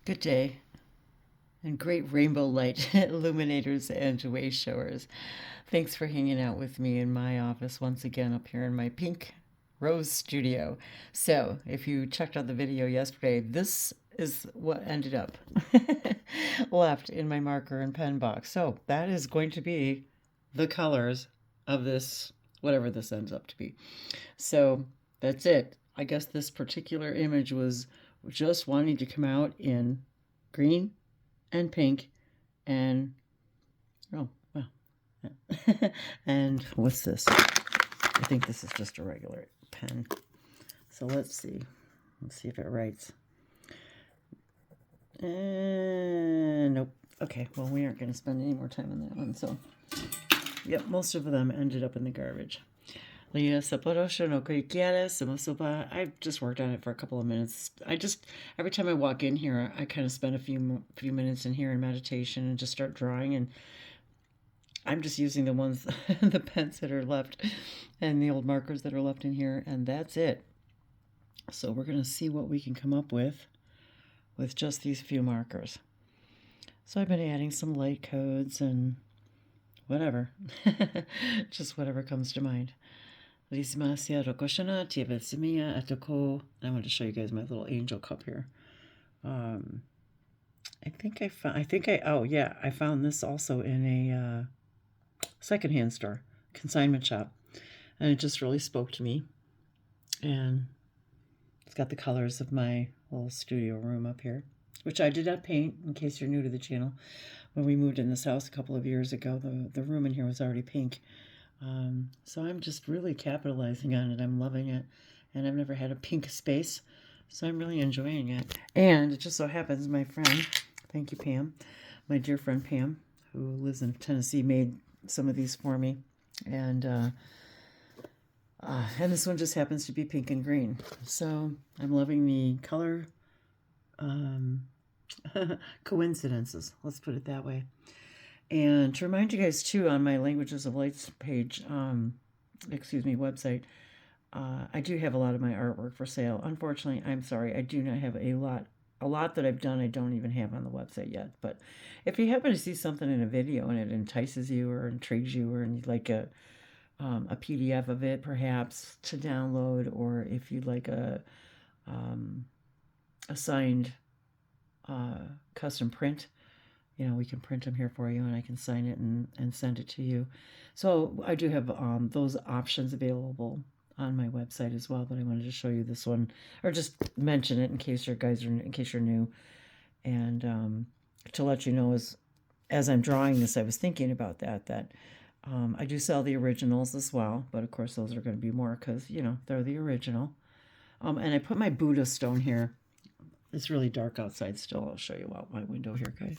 Good day, and great rainbow light illuminators and wave showers. Thanks for hanging out with me in my office once again up here in my pink rose studio. So, if you checked out the video yesterday, this is what ended up left in my marker and pen box. So, that is going to be the colors of this, whatever this ends up to be. So, that's it. I guess this particular image was just wanting to come out in green and pink and oh well and what's this? I think this is just a regular pen. So let's see if it writes. Nope. Okay, well, we aren't going to spend any more time on that one. So yep, most of them ended up in the garbage. I've just worked on it for a couple of minutes. Every time I walk in here, I kind of spend a few minutes in here in meditation and just start drawing. And I'm just using the ones, the pens that are left and the old markers that are left in here. And that's it. So we're going to see what we can come up with just these few markers. So I've been adding some light codes and whatever, just whatever comes to mind. I wanted to show you guys my little angel cup here. I found this also in a secondhand store, consignment shop, and it just really spoke to me. And it's got the colors of my little studio room up here, which I did not paint, in case you're new to the channel. When we moved in this house a couple of years ago, the room in here was already pink. So I'm just really capitalizing on it. I'm loving it. And I've never had a pink space, so I'm really enjoying it. And it just so happens my friend, thank you, Pam, my dear friend Pam, who lives in Tennessee, made some of these for me. And this one just happens to be pink and green. So I'm loving the color coincidences. Let's put it that way. And to remind you guys, too, on my Languages of Lights page, website, I do have a lot of my artwork for sale. Unfortunately, I'm sorry, I do not have a lot that I've done I don't even have on the website yet. But if you happen to see something in a video and it entices you or intrigues you, or you'd like a PDF of it, perhaps, to download, or if you'd like a signed custom print, we can print them here for you and I can sign it and send it to you. So I do have those options available on my website as well, but I wanted to show you this one, or just mention it in case you're new. And to let you know, as I'm drawing this, I was thinking about that I do sell the originals as well, but of course those are going to be more because, they're the original. And I put my Buddha stone here. It's really dark outside still. I'll show you out my window here, guys.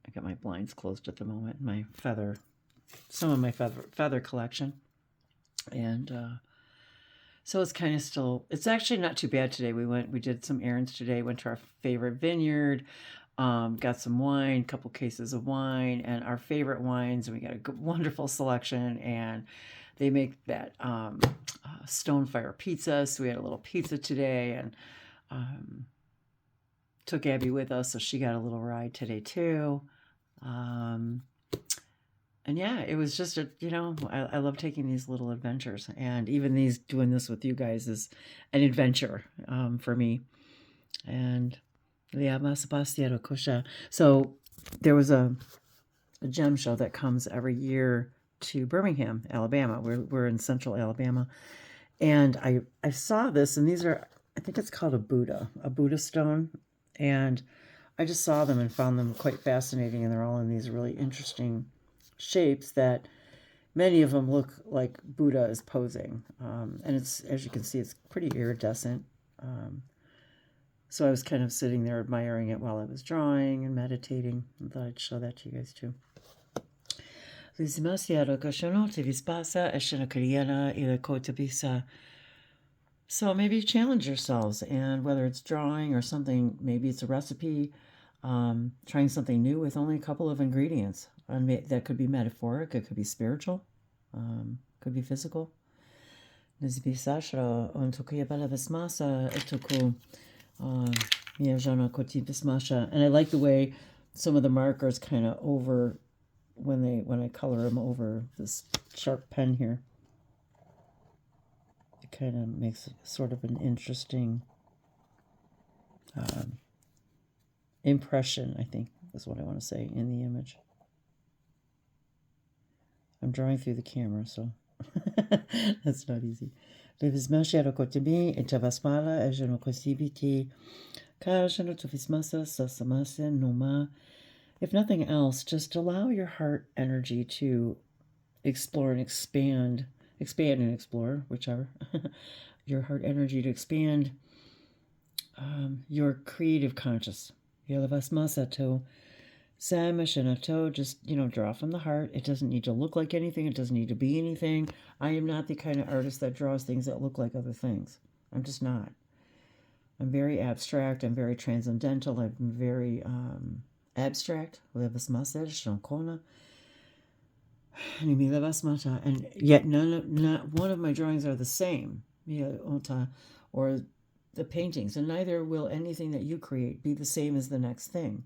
I got my blinds closed at the moment. Some of my feather collection. And so it's kind of still, it's actually not too bad today. We did some errands today, went to our favorite vineyard, got some wine, a couple cases of wine, and our favorite wines. And we got a wonderful selection, and they make that Stonefire pizza. So we had a little pizza today, and took Abby with us, so she got a little ride today too. And yeah, it was just I love taking these little adventures, and even doing this with you guys is an adventure for me. And so there was a gem show that comes every year to Birmingham, Alabama. We're in central Alabama, and I saw this, and these are, I think it's called a Buddha stone. And I just saw them and found them quite fascinating, and they're all in these really interesting shapes that many of them look like Buddha is posing. And it's, as you can see, it's pretty iridescent. So I was kind of sitting there admiring it while I was drawing and meditating. I thought I'd show that to you guys too. So maybe challenge yourselves, and whether it's drawing or something, maybe it's a recipe, trying something new with only a couple of ingredients. That could be metaphoric, it could be spiritual, could be physical. And I like the way some of the markers kind of over when I color them over this sharp pen here. It kind of makes sort of an interesting impression, I think is what I want to say, in the image. I'm drawing through the camera, so that's not easy. If nothing else, just allow your heart energy to explore and expand and explore, whichever. Your heart energy to expand your creative conscious. Just, draw from the heart. It doesn't need to look like anything. It doesn't need to be anything. I am not the kind of artist that draws things that look like other things. I'm just not. I'm very abstract. I'm very transcendental. I'm very abstract. And yet not one of my drawings are the same. Or the paintings. And neither will anything that you create be the same as the next thing.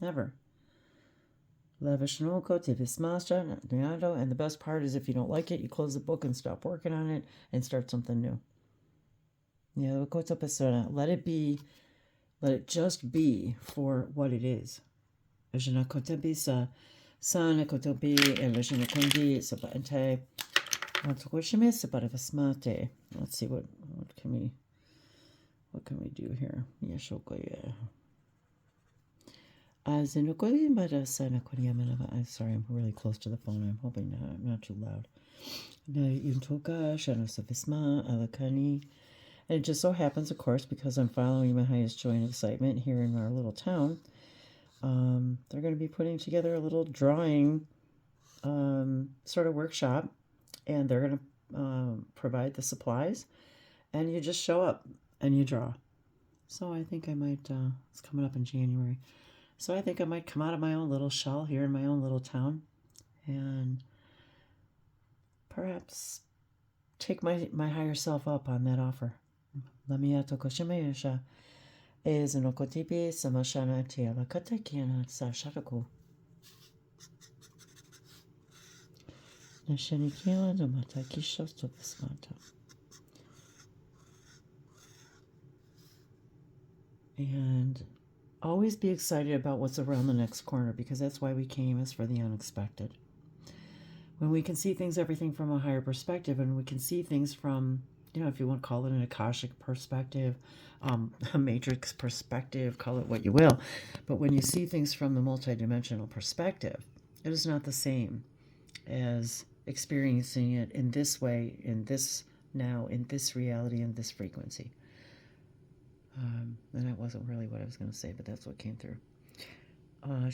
Never. And the best part is if you don't like it, you close the book and stop working on it and start something new. Let it be. Let it just be for what it is. Let's see what can we do here? I'm sorry, I'm really close to the phone. I'm hoping I'm not too loud. And it just so happens, of course, because I'm following my highest joy and excitement here in our little town, they're going to be putting together a little drawing sort of workshop, and they're going to provide the supplies, and you just show up and you draw. So I think I might, it's coming up in January, so I think I might come out of my own little shell here in my own little town and perhaps take my higher self up on that offer. And always be excited about what's around the next corner, because that's why we came, is for the unexpected. When we can see things, everything from a higher perspective, and we can see things from, if you want to call it an Akashic perspective, a matrix perspective, call it what you will. But when you see things from the multidimensional perspective, it is not the same as experiencing it in this way, in this now, in this reality, in this frequency. And that wasn't really what I was going to say, but that's what came through. And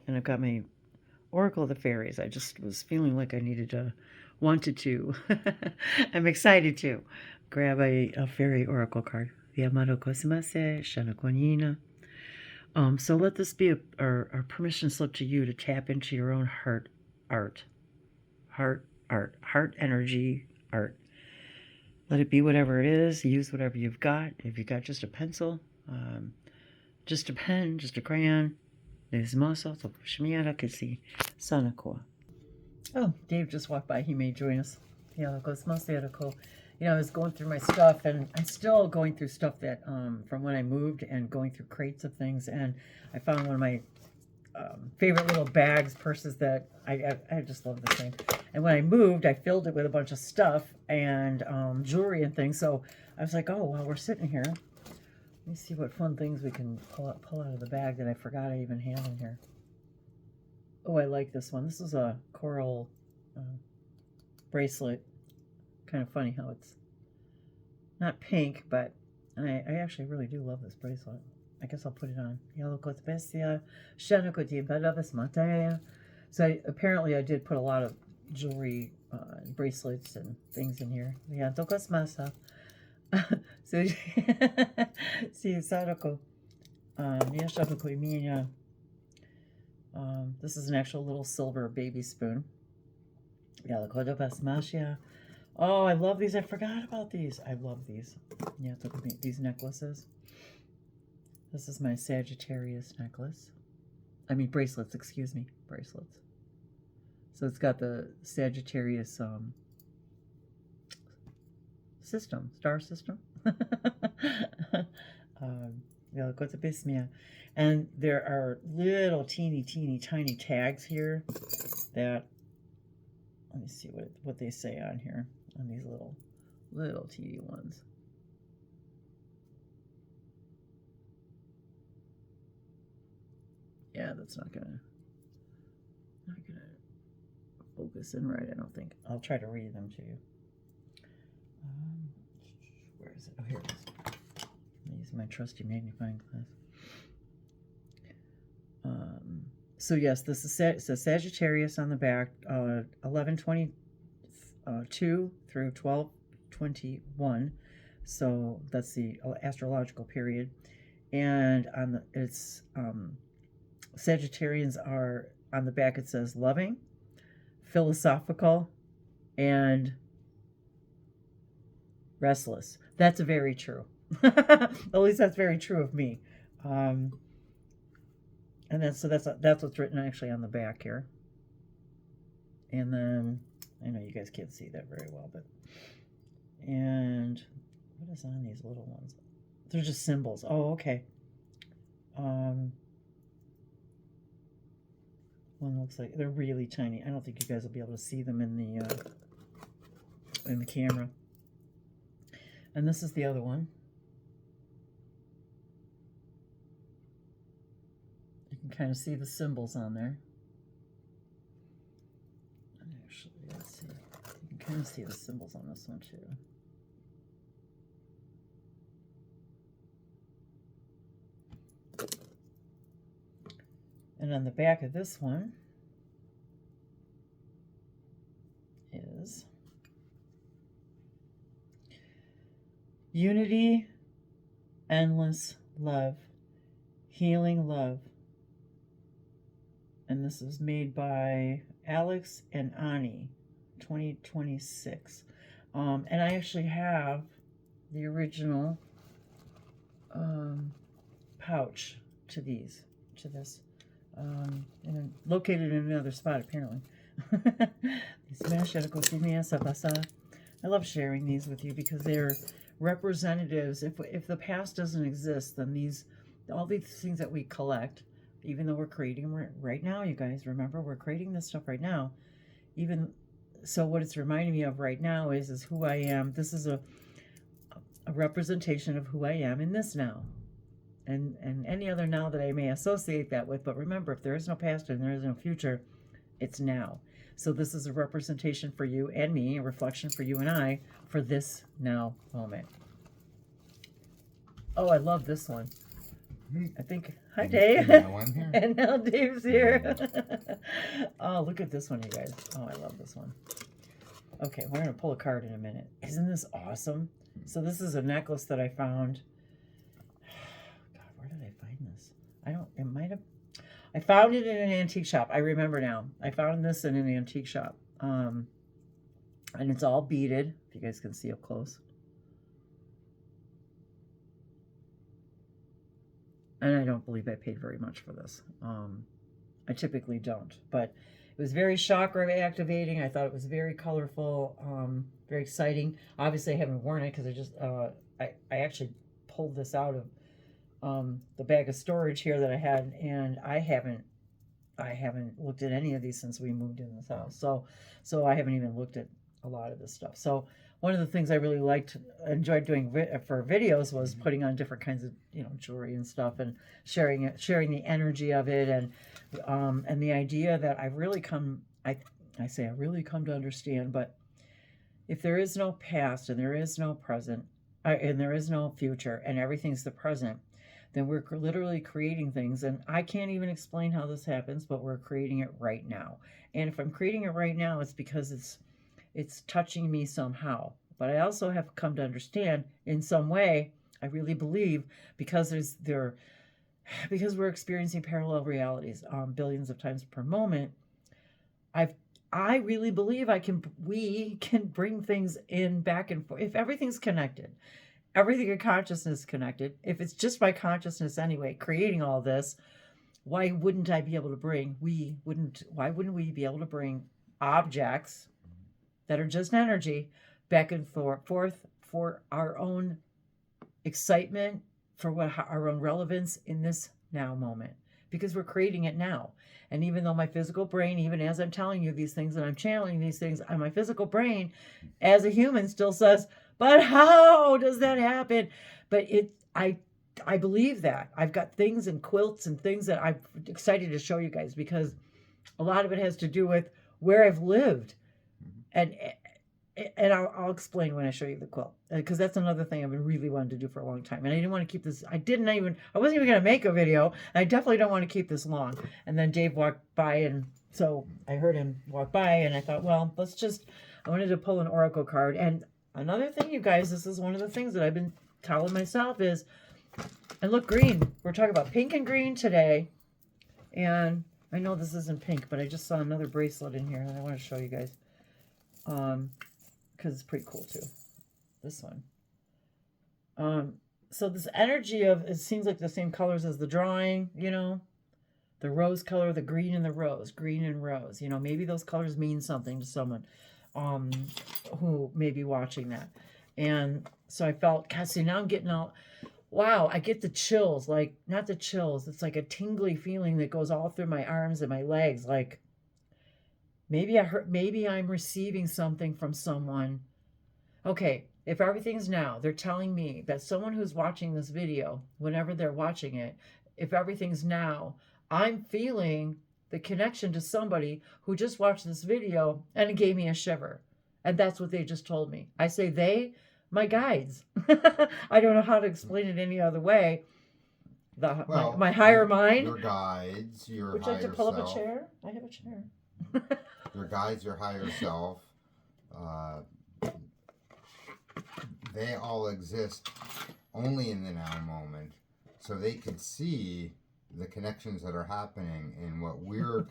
I've got my Oracle of the Fairies. I just was feeling like I wanted to. I'm excited to grab a fairy oracle card. So let this be a permission slip to you to tap into your own heart energy, art. Let it be whatever it is. Use whatever you've got. If you've got just a pencil, just a pen, just a crayon. Oh, Dave just walked by. He may join us. I was going through my stuff, and I'm still going through stuff that from when I moved, and going through crates of things, and I found one of my favorite little purses that I just love this thing. And when I moved, I filled it with a bunch of stuff and jewelry and things. So I was like, oh, while we're sitting here, let me see what fun things we can pull out of the bag that I forgot I even had in here. Oh, I like this one. This is a coral bracelet. Kind of funny how it's not pink, but I actually really do love this bracelet. I guess I'll put it on. So apparently I did put a lot of jewelry, bracelets and things in here. So this is an actual little silver baby spoon. Yalakoda Basmashia. Oh, I love these. I forgot about these. I love these. You have to look at me. These necklaces. This is my Sagittarius necklace. I mean bracelets, excuse me. Bracelets. So it's got the Sagittarius system, star system. Yalakoda Basmashia. And there are little teeny tiny tags here that, let me see what they say on here, on these little teeny ones. Yeah, that's not gonna focus in right, I don't think. I'll try to read them to you. Where is it? Oh, here it is. I'm using my trusty magnifying glass. So yes, this is Sagittarius on the back, 11/22 through 12/21. So that's the astrological period, and on it's Sagittarians are on the back. It says loving, philosophical, and restless. That's very true. At least that's very true of me. And that's what's written actually on the back here. And then I know you guys can't see that very well, but and what is on these little ones? They're just symbols. Oh, okay. One looks like they're really tiny. I don't think you guys will be able to see them in the camera. And this is the other one. You can kind of see the symbols on there. Actually, let's see. You can kind of see the symbols on this one too. And on the back of this one is unity, endless love, healing love. And this is made by Alex and Ani, 2026. And I actually have the original pouch to this. And located in another spot, apparently. I love sharing these with you because they're representatives. If the past doesn't exist, then all these things that we collect, even though we're creating them right now, you guys, remember, we're creating this stuff right now. Even so, what it's reminding me of right now is who I am. This is a representation of who I am in this now. And any other now that I may associate that with. But remember, if there is no past and there is no future, it's now. So this is a representation for you and me, a reflection for you and I, for this now moment. Oh, I love this one. I think, hi Dave. And now Dave's here. Oh, look at this one, you guys. Oh, I love this one. Okay, we're going to pull a card in a minute. Isn't this awesome? So this is a necklace that I found. Where did I find this? I found it in an antique shop. I remember now. I found this in an antique shop. And it's all beaded, if you guys can see up close. And I don't believe I paid very much for this. I typically don't. But it was very chakra activating. I thought it was very colorful, very exciting. Obviously, I haven't worn it because I actually pulled this out of the bag of storage here that I had, and I haven't looked at any of these since we moved in this house. So I haven't even looked at a lot of this stuff. So one of the things I really enjoyed doing for videos was putting on different kinds of jewelry and stuff, and sharing the energy of it, and the idea that I really come to understand. But if there is no past and there is no present and there is no future and everything's the present, then we're literally creating things. And I can't even explain how this happens, but we're creating it right now. And if I'm creating it right now, it's because it's touching me somehow. But I also have come to understand in some way, I really believe, because we're experiencing parallel realities billions of times per moment, I really believe we can bring things in back and forth. If everything's connected, everything in consciousness is connected. If it's just my consciousness anyway, creating all this, why wouldn't why wouldn't we be able to bring objects that are just energy back and forth for our own excitement, for our own relevance in this now moment, because we're creating it now. And even though my physical brain, even as I'm telling you these things and I'm channeling these things, my physical brain as a human still says, but how does that happen? But I believe that. I've got things and quilts and things that I'm excited to show you guys, because a lot of it has to do with where I've lived. And I'll explain when I show you the quilt, because that's another thing I've been really wanting to do for a long time. And I didn't want to keep this. I wasn't even going to make a video. And I definitely don't want to keep this long. And then Dave walked by, and so I heard him walk by, and I thought, well, I wanted to pull an oracle card. And another thing, you guys, this is one of the things that I've been telling myself is, and look, green. We're talking about pink and green today. And I know this isn't pink, but I just saw another bracelet in here that I want to show you guys. Because it's pretty cool too, this one. So this energy of, it seems like the same colors as the drawing, the rose color, the green and the rose, green and rose, maybe those colors mean something to someone who may be watching that. And so I felt, God, see, now I'm getting all, wow, I get the chills, like, not the chills, it's like a tingly feeling that goes all through my arms and my legs, like, maybe I'm receiving something from someone. Okay, if everything's now, they're telling me that someone who's watching this video, whenever they're watching it, if everything's now, I'm feeling the connection to somebody who just watched this video and it gave me a shiver. And that's what they just told me. I say they, my guides. I don't know how to explain it any other way. My higher mind. Your guides, your Would you like to pull up a chair? I have a chair. Your guides, your higher self, they all exist only in the now moment, so they can see the connections that are happening in what we're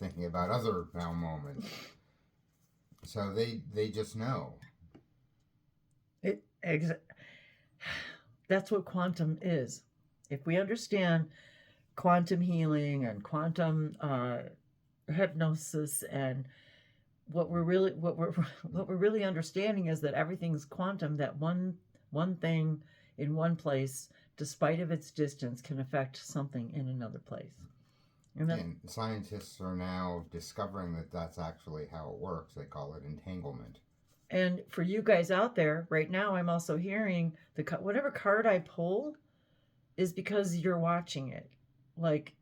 thinking about other now moments. So they just know. That's what quantum is. If we understand quantum healing and quantum hypnosis, and what we're really understanding is that everything's quantum, that one thing in one place, despite of its distance, can affect something in another place. And scientists are now discovering that that's actually how it works. They call it entanglement. And for you guys out there right now, I'm also hearing whatever card I pull is because you're watching it. Like,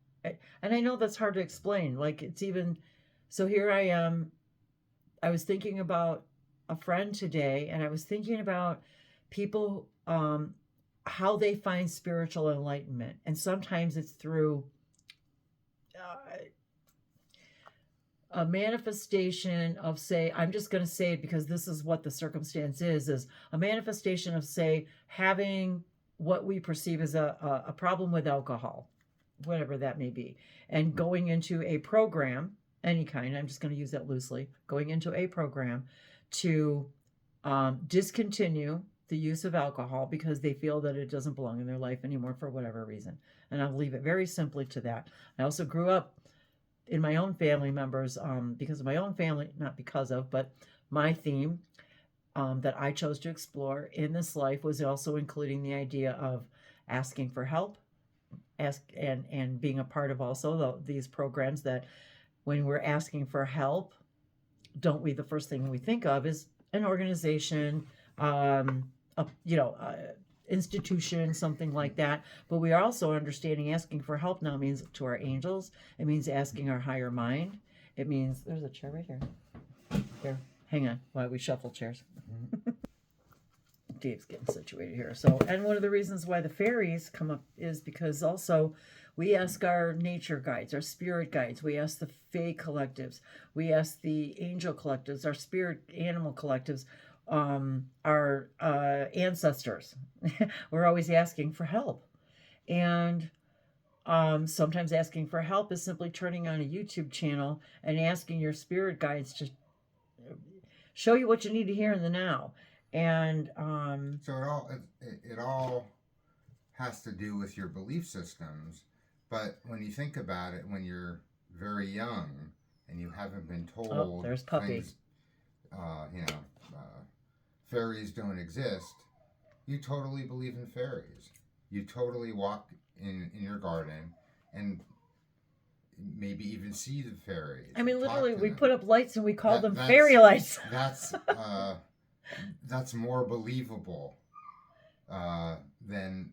and I know that's hard to explain. Like, it's even, so here I am. I was thinking about a friend today, and I was thinking about people, how they find spiritual enlightenment. And sometimes it's through a manifestation of, say, I'm just going to say it because this is what the circumstance is a manifestation of, say, having what we perceive as a problem with alcohol, whatever that may be, and going into a program, any kind, I'm just going to use that loosely, going into a program to discontinue the use of alcohol because they feel that it doesn't belong in their life anymore for whatever reason. And I'll leave it very simply to that. I also grew up in my own family members, because of my own family, not because of, but my theme that I chose to explore in this life was also including the idea of asking for help, and being a part of also these programs that when we're asking for help, the first thing we think of is an organization, institution, something like that. But we are also understanding asking for help now means to our angels. It means asking our higher mind. It means, there's a chair right here. Here, hang on while we shuffle chairs. Dave's getting situated here. So, and one of the reasons why the fairies come up is because also we ask our nature guides, our spirit guides. We ask the fae collectives. We ask the angel collectives, our spirit animal collectives, our ancestors. We're always asking for help. And Sometimes asking for help is simply turning on a YouTube channel and asking your spirit guides to show you what you need to hear in the now. And So it all has to do with your belief systems. But when you think about it, when you're very young and you haven't been told there's Puppy. things, fairies don't exist, you totally believe in fairies. You totally walk in your garden and maybe even see the fairies. I mean, literally, we them. put up lights and we call them fairy lights. That's more believable than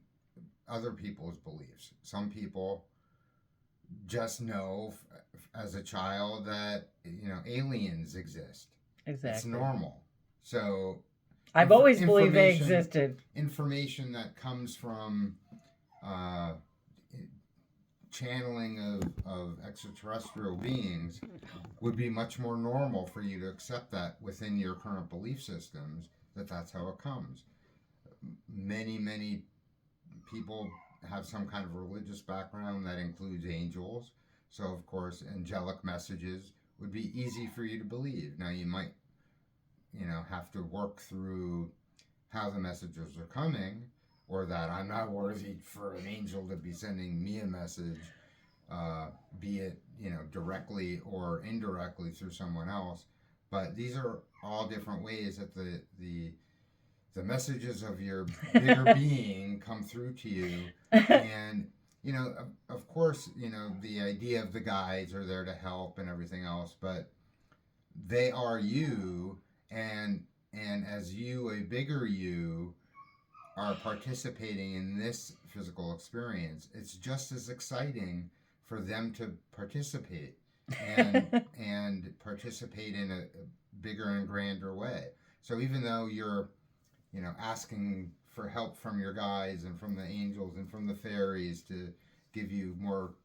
other people's beliefs. Some people just know as a child that aliens exist. Exactly. It's normal. So I've always believed they existed. Information that comes from channeling of extraterrestrial beings would be much more normal for you to accept that within your current belief systems, that's how it comes. Many people have some kind of religious background that includes angels, so of course angelic messages would be easy for you to believe. Now you might have to work through how the messages are coming, or that I'm not worthy for an angel to be sending me a message, be it directly or indirectly through someone else. But these are all different ways that the messages of your bigger being come through to you. And of course, the idea of the guides are there to help and everything else, but they are you, and as you, a bigger you, are participating in this physical experience, it's just as exciting for them to participate and participate in a bigger and grander way. So even though you're asking for help from your guides and from the angels and from the fairies to give you more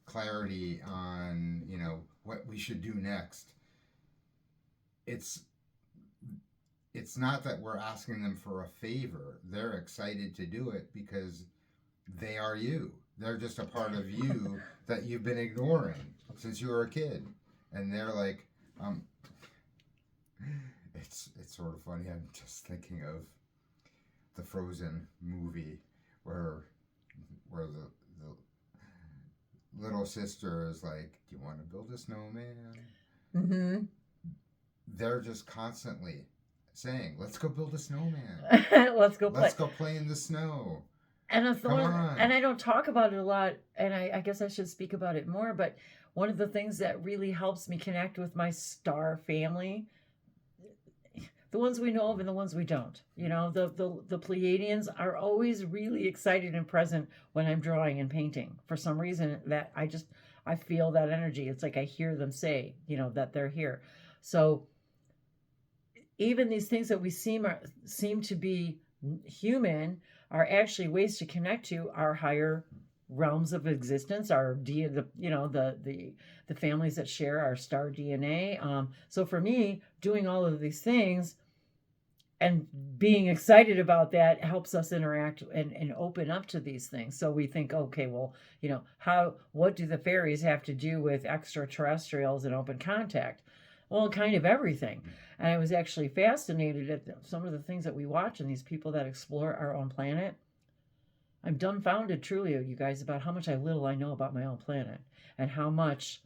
clarity on what we should do next, it's not that we're asking them for a favor. They're excited to do it because they are you. They're just a part of you that you've been ignoring since you were a kid. And they're like, it's sort of funny. I'm just thinking of the Frozen movie where the little sister is like, do you want to build a snowman? Mm-hmm. They're just constantly saying, let's go build a snowman. Let's go play in the snow. And I don't talk about it a lot, and I guess I should speak about it more, but one of the things that really helps me connect with my star family, the ones we know of and the ones we don't, the Pleiadians are always really excited and present when I'm drawing and painting. For some reason, that I feel that energy. It's like I hear them say, that they're here. So even these things that we seem to be human are actually ways to connect to our higher realms of existence, our the families that share our star DNA. So for me, doing all of these things and being excited about that helps us interact and open up to these things. So we think, okay, well, what do the fairies have to do with extraterrestrials and open contact? Well, kind of everything. And I was actually fascinated at some of the things that we watch and these people that explore our own planet. I'm dumbfounded, truly, you guys, about how much little I know about my own planet and how much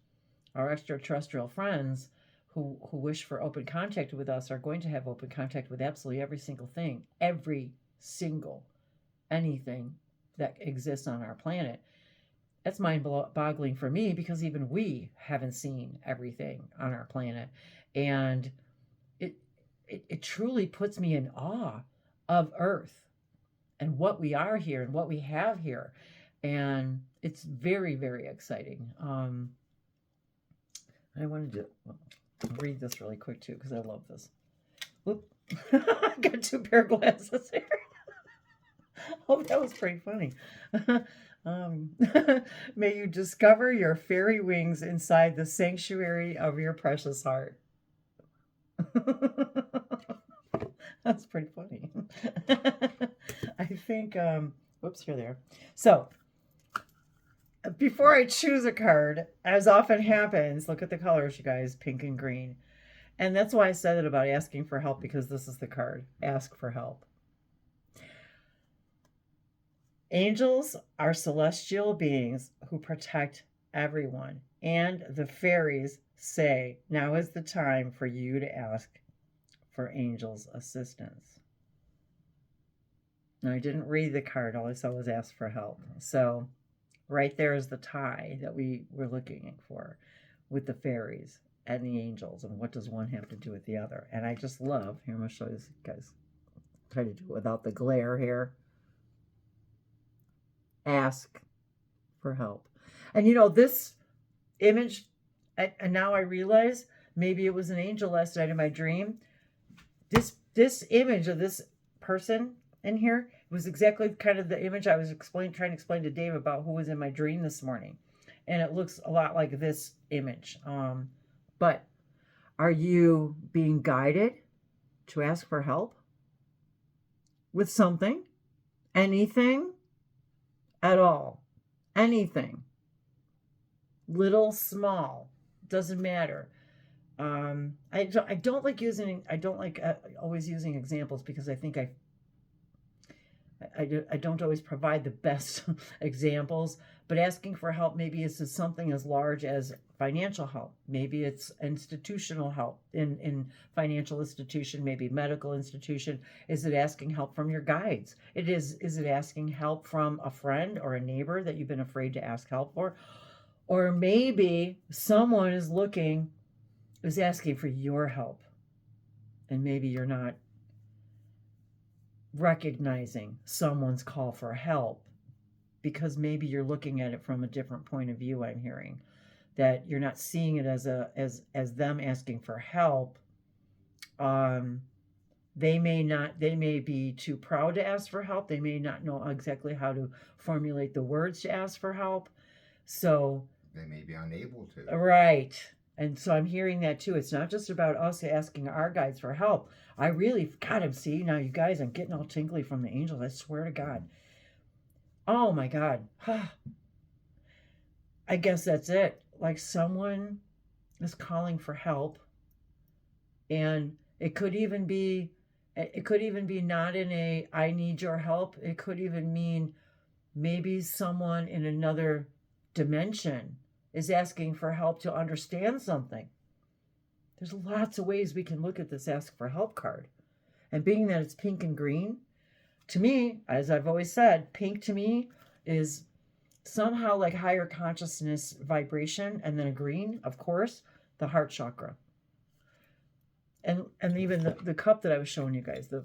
our extraterrestrial friends who wish for open contact with us are going to have open contact with absolutely every single thing, anything that exists on our planet. That's mind-boggling for me because even we haven't seen everything on our planet. And it truly puts me in awe of Earth and what we are here and what we have here. And it's very, very exciting. I wanted to read this really quick too because I love this. Whoop. I got 2 pair of glasses here. Oh, that was pretty funny. May you discover your fairy wings inside the sanctuary of your precious heart. That's pretty funny. I think, whoops, here they are. So, before I choose a card, as often happens, look at the colors, you guys, pink and green. And that's why I said it about asking for help, because this is the card. Ask for help. Angels are celestial beings who protect everyone. And the fairies say, now is the time for you to ask for angels' assistance. Now, I didn't read the card, all I saw was ask for help. So, right there is the tie that we were looking for with the fairies and the angels. And what does one have to do with the other? And I just love, here, I'm going to show you guys, try to do it without the glare here. Ask for help. And this image, and now I realize maybe it was an angel last night in my dream. This image of this person in here was exactly kind of the image I was trying to explain to Dave about who was in my dream this morning. And it looks a lot like this image. But are you being guided to ask for help with something? Anything at all? Anything. Little, small, doesn't matter. I don't like always using examples, because I think I don't always provide the best examples, but asking for help, maybe it's something as large as financial help. Maybe it's institutional help in financial institution, maybe medical institution. Is it asking help from your guides? Is it asking help from a friend or a neighbor that you've been afraid to ask help for? Or maybe someone is asking for your help, and maybe you're not recognizing someone's call for help, because maybe you're looking at it from a different point of view. I'm hearing that you're not seeing it as them asking for help. They may be too proud to ask for help. They may not know exactly how to formulate the words to ask for help. So they may be unable to. Right. And so I'm hearing that too. It's not just about us asking our guides for help. I really, God, now you guys, I'm getting all tingly from the angels. I swear to God. Oh my God. I guess that's it. Like someone is calling for help. And it could even be not in a, I need your help. It could even mean maybe someone in another dimension is asking for help to understand something. There's lots of ways we can look at this ask for help card. And being that it's pink and green, to me, as I've always said, pink to me is somehow like higher consciousness vibration, and then a green, of course, the heart chakra. And even the cup that I was showing you guys, the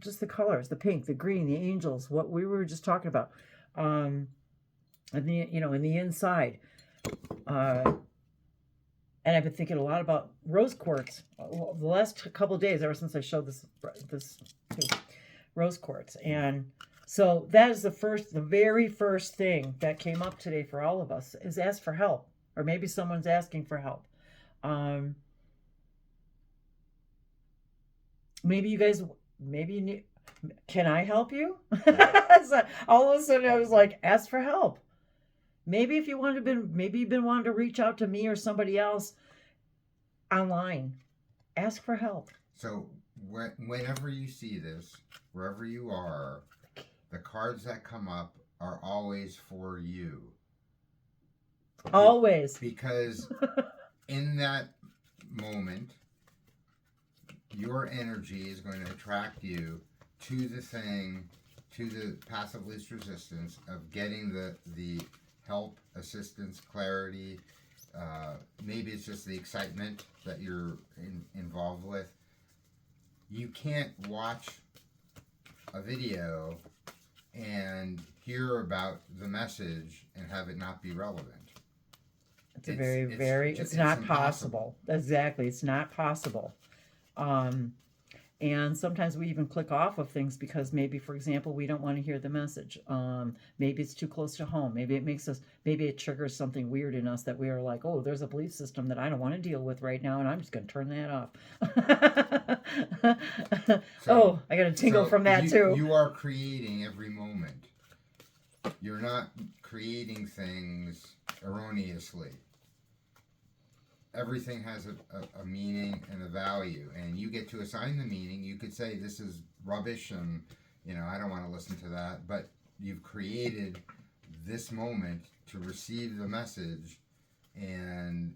just the colors, the pink, the green, the angels, what we were just talking about. And in the inside. And I've been thinking a lot about rose quartz the last couple of days, ever since I showed this rose quartz. And so that is the very first thing that came up today for all of us, is ask for help, or maybe someone's asking for help. Maybe you guys, can I help you? So all of a sudden I was like, ask for help. Maybe if you maybe you've been wanting to reach out to me or somebody else online, ask for help. So whenever you see this, wherever you are, the cards that come up are always for you. Always. Because in that moment, your energy is going to attract you to the thing, to the path of least resistance of getting the help, assistance, clarity. Maybe it's just the excitement that you're involved with. You can't watch a video and hear about the message and have it not be relevant. It's not possible. Exactly. It's not possible. And sometimes we even click off of things because maybe, for example, we don't want to hear the message. Maybe it's too close to home. Maybe it triggers something weird in us that we are like, oh, there's a belief system that I don't want to deal with right now, and I'm just going to turn that off. I got a tingle from that too. You are creating every moment. you're not creating things erroneously. Everything has a meaning and a value, and you get to assign the meaning. You could say this is rubbish, and I don't want to listen to that, but you've created this moment to receive the message, and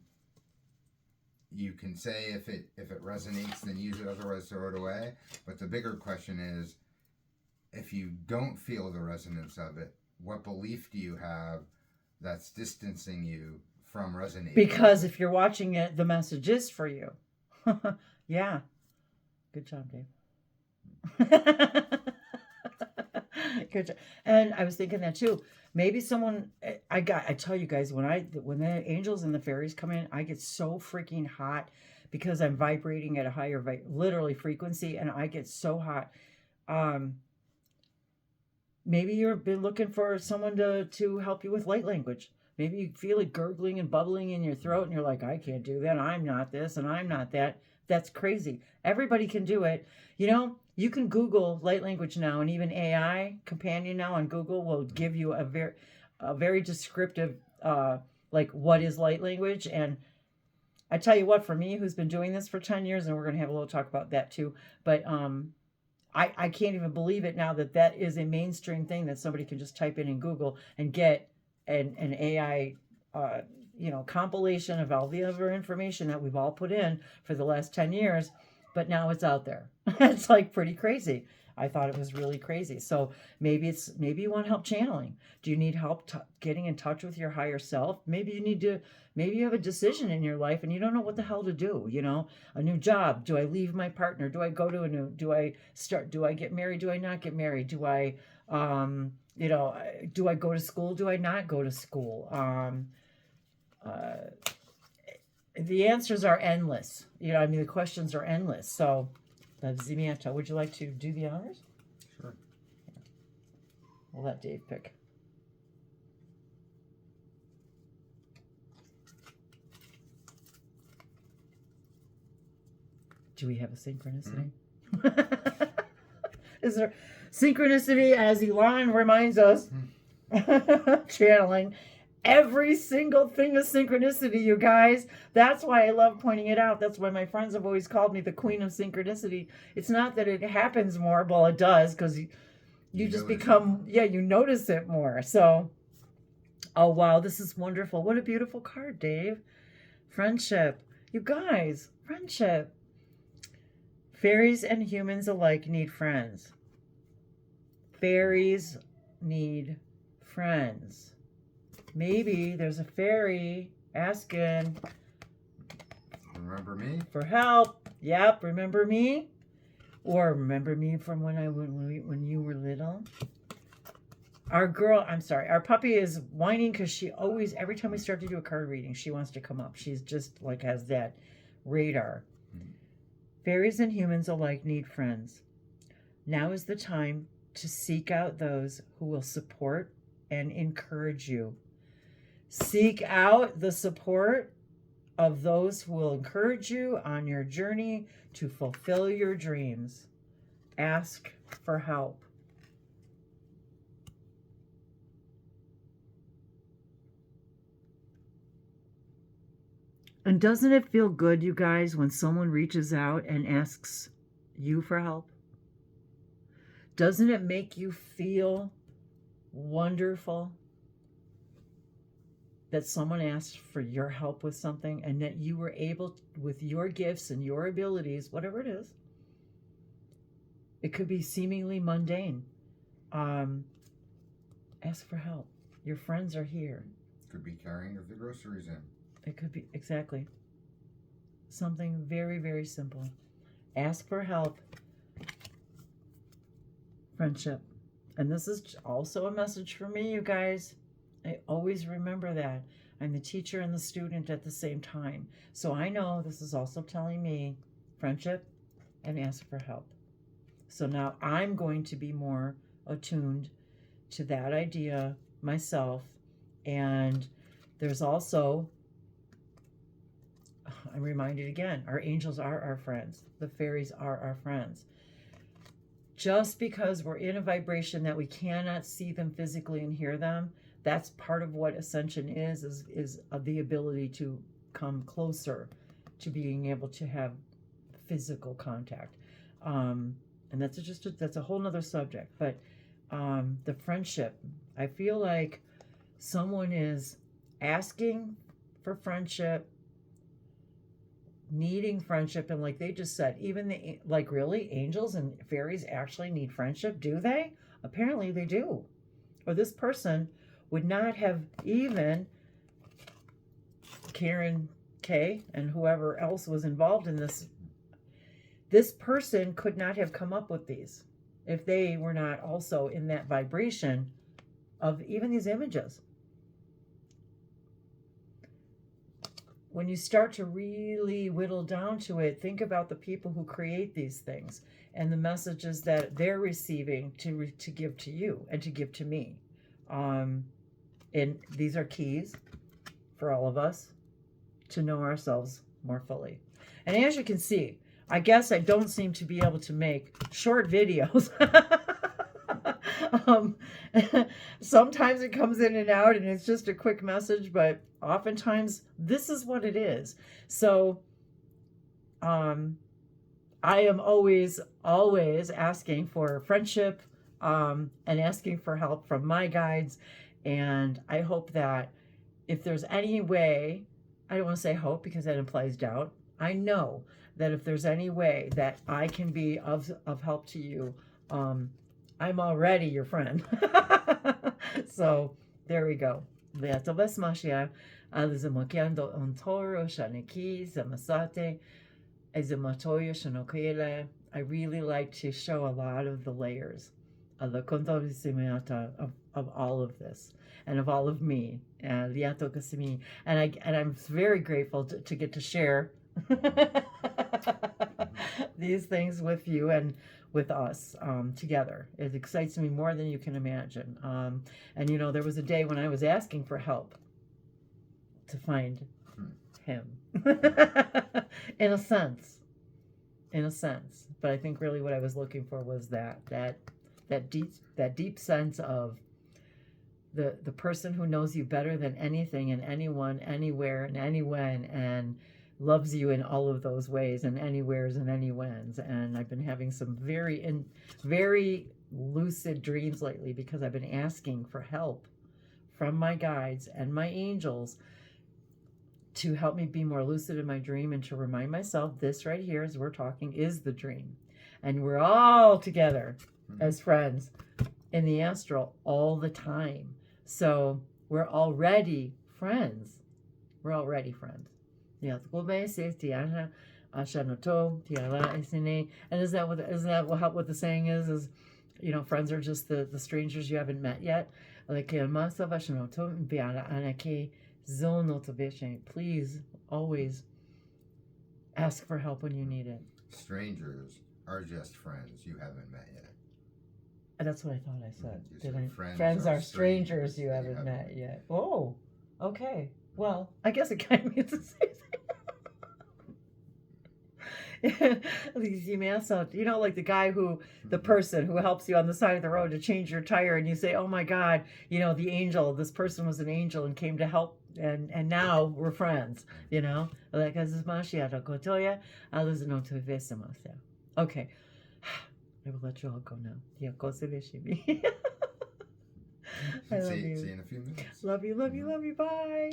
you can say if it resonates, then use it, otherwise throw it away. But the bigger question is, if you don't feel the resonance of it, what belief do you have that's distancing you from resonating? Because if you're watching it, the message is for you. Yeah. Good job, Dave. Good job. And I was thinking that too. Maybe someone, I tell you guys, when the angels and the fairies come in, I get so freaking hot because I'm vibrating at a higher, literally frequency, and I get so hot. Maybe you've been looking for someone to help you with light language. Maybe you feel it gurgling and bubbling in your throat, and you're like, I can't do that. I'm not this, and I'm not that. That's crazy. Everybody can do it. You can Google light language now, and even AI companion now on Google will give you a very descriptive, like, what is light language. And I tell you what, for me, who's been doing this for 10 years, and we're going to have a little talk about that too, but I can't even believe it now that is a mainstream thing that somebody can just type in Google and get an AI, compilation of all the other information that we've all put in for the last 10 years, but now it's out there. It's like pretty crazy. I thought it was really crazy. So maybe you want help channeling. Do you need help getting in touch with your higher self? Maybe you have a decision in your life and you don't know what the hell to do. A new job. Do I leave my partner? Do I go to do I get married? Do I not get married? Do I, do I go to school? Do I not go to school? The answers are endless. The questions are endless. So, Zimieta, would you like to do the honors? Sure. We'll let Dave pick. Do we have a synchronicity? Mm-hmm. Is there synchronicity, as Elon reminds us, channeling? Every single thing is synchronicity, you guys. That's why I love pointing it out. That's why my friends have always called me the queen of synchronicity. It's not that it happens more. Well, it does, because you just become, you notice it more. So, oh, wow, this is wonderful. What a beautiful card, Dave. Friendship. You guys, friendship. Fairies and humans alike need friends. Fairies need friends. Maybe there's a fairy asking, remember me? For help. Yep, remember me? Or remember me from when you were little? Our puppy is whining because she always, every time we start to do a card reading, she wants to come up. She's just like has that radar. Fairies and humans alike need friends. Now is the time to seek out those who will support and encourage you. Seek out the support of those who will encourage you on your journey to fulfill your dreams. Ask for help. And doesn't it feel good, you guys, when someone reaches out and asks you for help? Doesn't it make you feel wonderful that someone asked for your help with something and that you were able, with your gifts and your abilities, whatever it is, it could be seemingly mundane. Ask for help. Your friends are here. Could be carrying the groceries in. It could be, exactly. Something very, very simple. Ask for help. Friendship. And this is also a message for me, you guys. I always remember that. I'm the teacher and the student at the same time. So I know this is also telling me friendship and ask for help. So now I'm going to be more attuned to that idea myself. And there's also, I'm reminded again, our angels are our friends. The fairies are our friends. just because we're in a vibration that we cannot see them physically and hear them, that's part of what ascension is the ability to come closer to being able to have physical contact. And that's a whole nother subject. But the friendship, I feel like someone is asking for friendship, needing friendship, and like they just said, even really angels and fairies actually need friendship. Do they? Apparently they do. Or this person would not have, even Karen K and whoever else was involved in this person could not have come up with these if they were not also in that vibration of even these images. When you start to really whittle down to it, think about the people who create these things and the messages that they're receiving to give to you and to give to me. And these are keys for all of us to know ourselves more fully. And as you can see, I guess I don't seem to be able to make short videos. Sometimes it comes in and out and it's just a quick message, but oftentimes this is what it is. So I am always asking for friendship and asking for help from my guides. And I hope that if there's any way, I don't want to say hope because that implies doubt. I know that if there's any way that I can be of help to you, I'm already your friend. So there we go. I really like to show a lot of the layers of all of this and of all of me. And I'm very grateful to get to share these things with you and with us together. It excites me more than you can imagine. And there was a day when I was asking for help to find him. in a sense. But I think really what I was looking for was that deep sense of the person who knows you better than anything and anyone, anywhere and anywhen, and loves you in all of those ways and anywheres and anywhens. And I've been having some very lucid dreams lately because I've been asking for help from my guides and my angels to help me be more lucid in my dream and to remind myself this right here as we're talking is the dream. And we're all together as friends in the astral all the time. So we're already friends. Yeah, and isn't that what the saying is? Is friends are just the strangers you haven't met yet. Please always ask for help when you need it. Strangers are just friends you haven't met yet. That's what I thought I said. Did I? Friends are strangers you haven't met yet. Oh, okay. Well, I guess it kind of means the same thing. Like the person who helps you on the side of the road to change your tire, and you say, oh my God, the angel, this person was an angel and came to help, and now we're friends, Okay. I will let you all go now. I love you. See you in a few minutes. Love you. Bye.